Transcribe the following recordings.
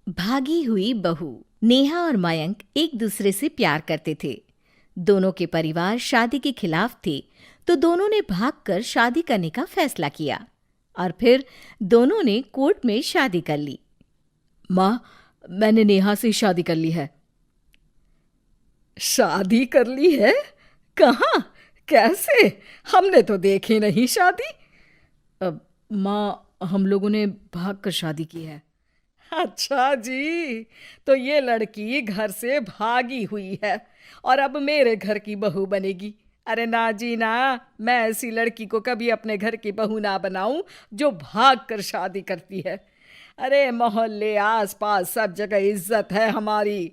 भागी हुई बहू। नेहा और मयंक एक दूसरे से प्यार करते थे। दोनों के परिवार शादी के खिलाफ थे, तो दोनों ने भागकर शादी करने का फैसला किया और फिर दोनों ने कोर्ट में शादी कर ली। माँ, मैंने नेहा से शादी कर ली है। शादी कर ली है? कहाँ? कैसे? हमने तो देखी नहीं शादी। माँ, हम लोगों ने भाग कर शादी की है। अच्छा जी, तो ये लड़की घर से भागी हुई है और अब मेरे घर की बहू बनेगी। अरे ना जी ना, मैं ऐसी लड़की को कभी अपने घर की बहू ना बनाऊं जो भाग कर शादी करती है। अरे मोहल्ले आस पास सब जगह इज्जत है हमारी।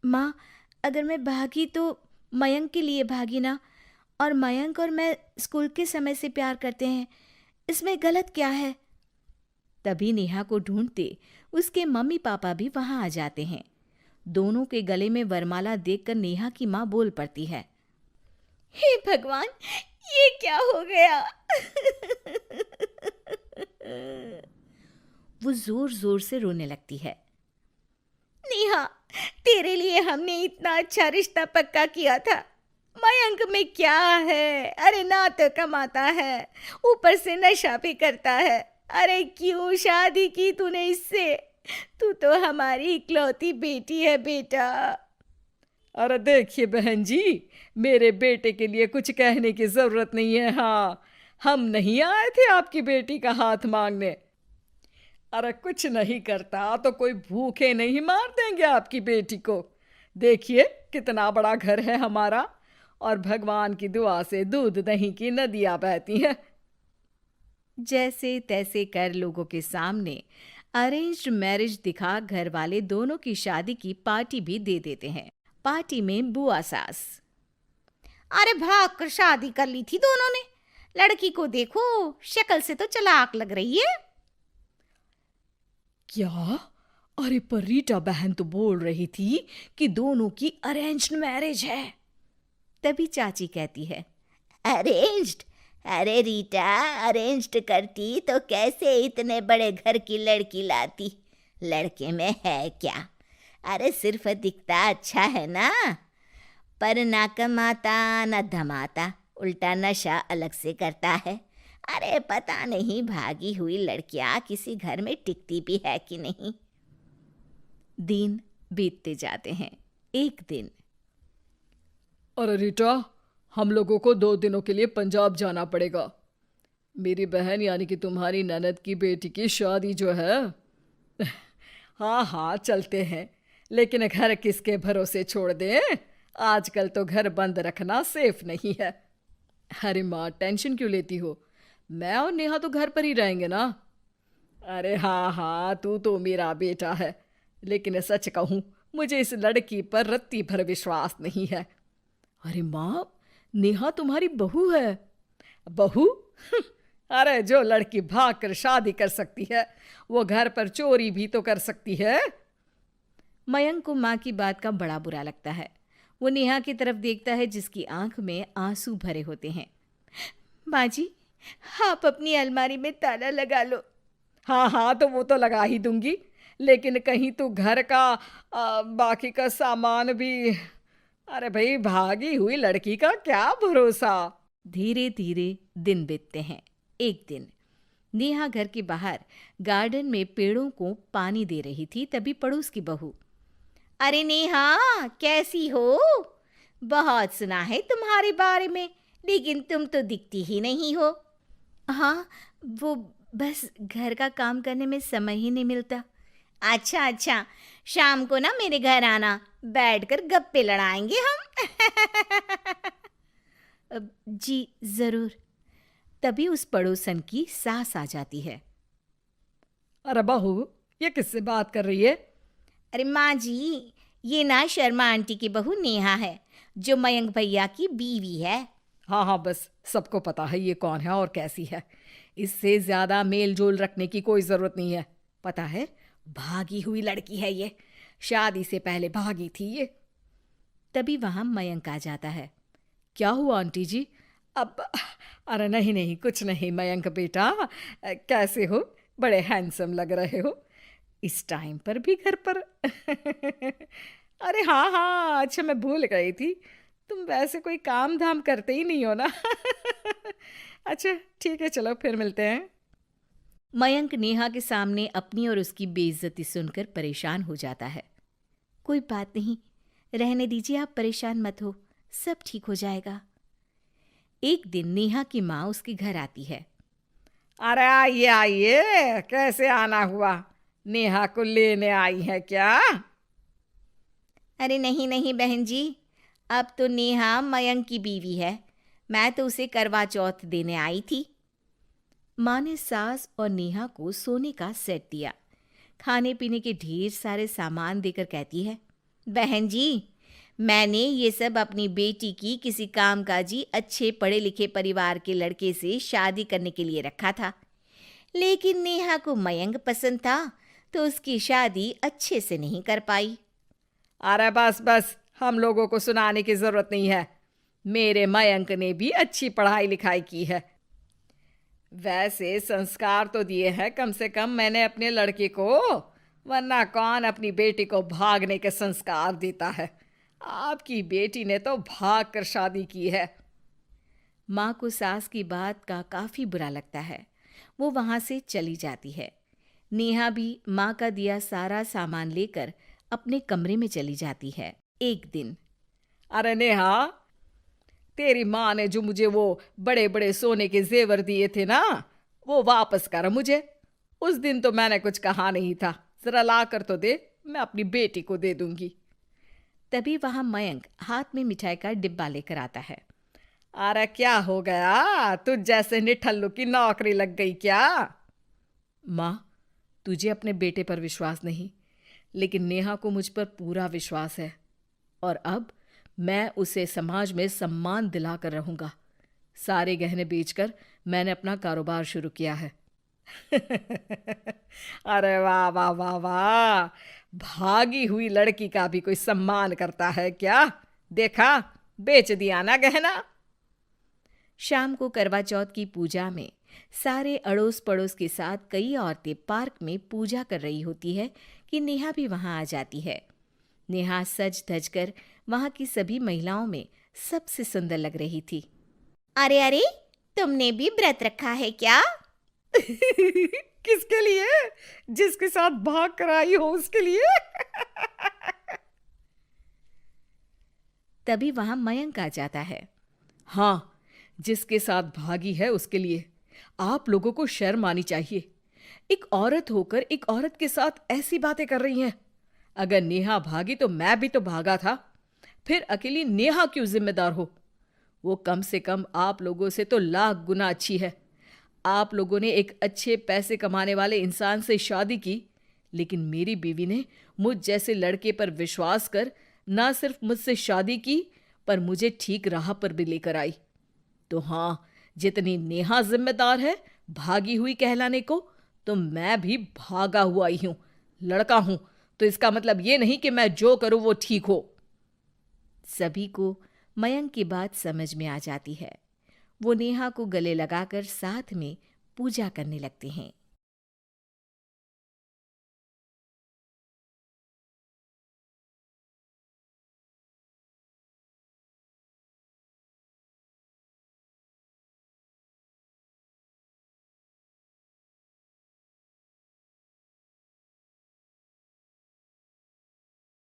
माँ, अगर मैं भागी तो मयंक के लिए भागी ना। और मयंक और मैं स्कूल के समय से प्यार करते हैं, इसमें गलत क्या है? तभी नेहा को ढूंढते उसके मम्मी पापा भी वहां आ जाते हैं। दोनों के गले में वरमाला देखकर नेहा की माँ बोल पड़ती है। हे भगवान, ये क्या हो गया? वो जोर जोर से रोने लगती है। नेहा, तेरे लिए हमने इतना अच्छा रिश्ता पक्का किया था। मयंक में क्या है? अरे ना तो कमाता है, ऊपर से नशा भी करता है। अरे क्यों शादी की तूने इससे? तू तो हमारी इकलौती बेटी है बेटा। अरे देखिए बहन जी, मेरे बेटे के लिए कुछ कहने की जरूरत नहीं है। हाँ, हम नहीं आए थे आपकी बेटी का हाथ मांगने। अरे कुछ नहीं करता तो कोई भूखे नहीं मार देंगे आपकी बेटी को। देखिए कितना बड़ा घर है हमारा, और भगवान की दुआ से दूध दही की नदियां बहती हैं। जैसे तैसे कर लोगों के सामने अरेंज्ड मैरिज दिखा घर वाले दोनों की शादी की पार्टी भी दे देते हैं। पार्टी में बुआ सास। अरे भाग कर शादी कर ली थी दोनों ने। लड़की को देखो, शक्ल से तो चालाक लग रही है। क्या? अरे पर रीटा बहन तो बोल रही थी कि दोनों की अरेंज्ड मैरिज है। तभी चाची कहती है, अरेंज्ड? अरे रीटा, अरेंज्ड करती तो कैसे इतने बड़े घर की लड़की लाती? लड़के में है क्या? अरे सिर्फ दिखता अच्छा है ना, पर ना कमाता ना धमाता, उल्टा नशा अलग से करता है। अरे पता नहीं भागी हुई लड़कियां किसी घर में टिकती भी है कि नहीं। दिन बीतते जाते हैं। एक दिन। अरे रीटा, हम लोगों को 2 दिनों के लिए पंजाब जाना पड़ेगा। मेरी बहन यानी कि तुम्हारी ननद की बेटी की शादी जो है। हाँ हाँ चलते हैं, लेकिन घर किसके भरोसे छोड़ दें? आजकल तो घर बंद रखना सेफ नहीं है। अरे माँ, टेंशन क्यों लेती हो? मैं और नेहा तो घर पर ही रहेंगे ना। अरे हाँ हाँ, तू तो मेरा बेटा है, लेकिन सच कहूँ मुझे इस लड़की पर रत्ती भर विश्वास नहीं है। अरे माँ, नेहा तुम्हारी बहू है। बहू? अरे जो लड़की भाग कर शादी कर सकती है, वो घर पर चोरी भी तो कर सकती है। मयंक को माँ की बात का बड़ा बुरा लगता है। वो नेहा की तरफ देखता है जिसकी आंख में आंसू भरे होते हैं। माँ जी, आप अपनी अलमारी में ताला लगा लो। हाँ हाँ, तो वो तो लगा ही दूंगी, लेकिन कहीं तू घर का बाकी का सामान भी। अरे भाई, भागी हुई लड़की का क्या भरोसा। धीरे धीरे दिन बीतते हैं। एक दिन नेहा घर के बाहर गार्डन में पेड़ों को पानी दे रही थी, तभी पड़ोस की बहू, अरे नेहा, कैसी हो? बहुत सुना है तुम्हारे बारे में, लेकिन तुम तो दिखती ही नहीं हो। हाँ, वो बस घर का काम करने में समय ही नहीं मिलता। अच्छा अच्छा, शाम को ना मेरे घर आना, बैठकर गप्पे लड़ाएंगे हम। जी जरूर। तभी उस पड़ोसन की सास आ जाती है। अरे बहू, ये किससे बात कर रही है? अरे माँ जी, ये ना शर्मा आंटी की बहू नेहा है, जो मयंक भैया की बीवी है। हाँ हाँ, बस सबको पता है ये कौन है और कैसी है। इससे ज्यादा मेल जोल रखने की कोई जरूरत नहीं है। पता है, भागी हुई लड़की है ये, शादी से पहले भागी थी ये। तभी वहां मयंक आ जाता है। क्या हुआ आंटी जी? अब अरे नहीं नहीं, कुछ नहीं। मयंक बेटा, कैसे हो? बड़े हैंडसम लग रहे हो। इस टाइम पर भी घर पर? अरे हाँ हाँ, अच्छा मैं भूल गई थी, तुम वैसे कोई काम धाम करते ही नहीं हो ना। अच्छा ठीक है, चलो फिर मिलते हैं। मयंक नेहा के सामने अपनी और उसकी बेइज्जती सुनकर परेशान हो जाता है। कोई बात नहीं, रहने दीजिए, आप परेशान मत हो, सब ठीक हो जाएगा। एक दिन नेहा की माँ उसके घर आती है। अरे आइए आइए, कैसे आना हुआ? नेहा को लेने आई है क्या? अरे नहीं नहीं बहन जी, अब तो नेहा मयंक की बीवी है, मैं तो उसे करवा चौथ देने आई थी। माँ ने सास और नेहा को सोने का सेट दिया, खाने पीने के ढेर सारे सामान देकर कहती है, बहन जी, मैंने ये सब अपनी बेटी की किसी कामकाजी अच्छे पढ़े लिखे परिवार के लड़के से शादी करने के लिए रखा था, लेकिन नेहा को मयंक पसंद था तो उसकी शादी अच्छे से नहीं कर पाई। अरे बस बस, हम लोगों को सुनाने की जरूरत नहीं है। मेरे मयंक ने भी अच्छी पढ़ाई लिखाई की है। वैसे संस्कार तो दिए हैं कम से कम मैंने अपने लड़के को, वरना कौन अपनी बेटी को भागने के संस्कार देता है? आपकी बेटी ने तो भाग कर शादी की है। माँ को सास की बात का काफी बुरा लगता है, वो वहां से चली जाती है। नेहा भी माँ का दिया सारा सामान लेकर अपने कमरे में चली जाती है। एक दिन, अरे नेहा, तेरी माँ ने जो मुझे वो बड़े बड़े सोने के जेवर दिए थे ना, वो वापस कर मुझे। उस दिन तो मैंने कुछ कहा नहीं था, जरा ला कर तो दे, मैं अपनी बेटी को दे दूंगी। तभी वहां मयंक हाथ में मिठाई का डिब्बा लेकर आता है। अरे क्या हो गया, तुझ जैसे निठल्लू की नौकरी लग गई क्या? माँ, तुझे अपने बेटे पर विश्वास नहीं, लेकिन नेहा को मुझ पर पूरा विश्वास है, और अब मैं उसे समाज में सम्मान दिलाकर रहूंगा। सारे गहने बेचकर मैंने अपना कारोबार शुरू किया है। अरे वाह वाह वाह वाह, भागी हुई लड़की का भी कोई सम्मान करता है क्या? देखा, बेच दिया ना गहना। शाम को करवा चौथ की पूजा में सारे अड़ोस पड़ोस के साथ कई औरतें पार्क में पूजा कर रही होती है कि नेहा भी वहां आ जाती है। नेहा सज धज कर वहां की सभी महिलाओं में सबसे सुंदर लग रही थी। अरे अरे, तुमने भी व्रत रखा है क्या? किसके लिए? जिसके साथ भाग कर आई हो उसके लिए। तभी वहां मयंक आ जाता है। हाँ, जिसके साथ भागी है उसके लिए। आप लोगों को शर्म आनी चाहिए। एक औरत होकर एक औरत के साथ ऐसी बातें कर रही हैं। अगर नेहा भागी तो मैं भी तो भागा था, फिर अकेली नेहा क्यों जिम्मेदार हो? वो कम से कम आप लोगों से तो लाख गुना अच्छी है। आप लोगों ने एक अच्छे पैसे कमाने वाले इंसान से शादी की, लेकिन मेरी बीवी ने मुझ जैसे लड़के पर विश्वास कर ना सिर्फ मुझसे शादी की, पर मुझे ठीक राह पर भी लेकर आई। तो हाँ, जितनी नेहा जिम्मेदार है भागी हुई कहलाने को, तो मैं भी भागा हुआ ही हूं, लड़का हूं। तो इसका मतलब ये नहीं कि मैं जो करूं वो ठीक हो। सभी को मयंक की बात समझ में आ जाती है। वो नेहा को गले लगाकर साथ में पूजा करने लगते हैं।